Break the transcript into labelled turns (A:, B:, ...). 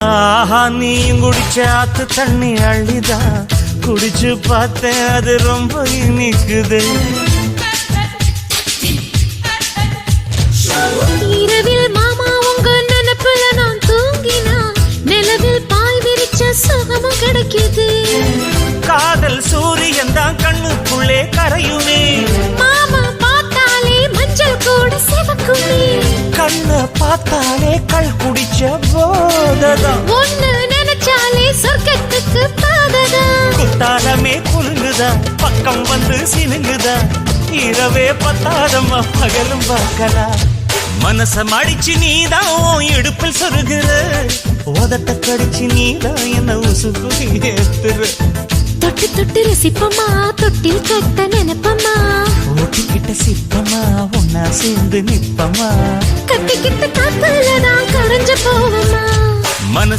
A: ஆஹா நீயும் குடிச்ச ஆத்து தண்ணி அள்ளிதான் குடிச்சு பார்த்தேன் அது ரொம்ப இனிக்குது.
B: இரவில் மாமா உங்க நினைப்புல நான் தூங்கினா நிலவில் பாய் விரிச்ச சுகமும் கிடைக்குது.
A: காதல் சூரியன் தான் கண்ணுக்குள்ளே கரையுமே.
B: மாமா பார்த்தாலே மஞ்சள் கூட சிவக்குமே.
A: கண்ண பார்த்தாலே கள் குடிச்ச போததான்.
B: ஒன்னு நினைச்சாலே சொர்க்கத்துக்கு பாததான்.
A: குத்தாலமே குலுங்குதா பக்கம் வந்து சினுங்குதா. இரவே பத்தாதம்மா பகலும் பார்க்கலாம். மனச மடிச்சு நீதான் இடுப்பில் சொருகிற. உதட்ட கடிச்சு நீதான் என்ன உசுப்பு ஏத்துற.
B: தொட்டு தொட்டு ரசிப்பமா தொட்டில் கட்ட நினைப்பமா.
A: ஓட்டிக்கிட்ட சிப்பமா ஒன்னா சேர்ந்து நிப்பமா.
B: கட்டிக்கிட்ட காத்துல நான் கரைஞ்சு போவமா.
A: மனச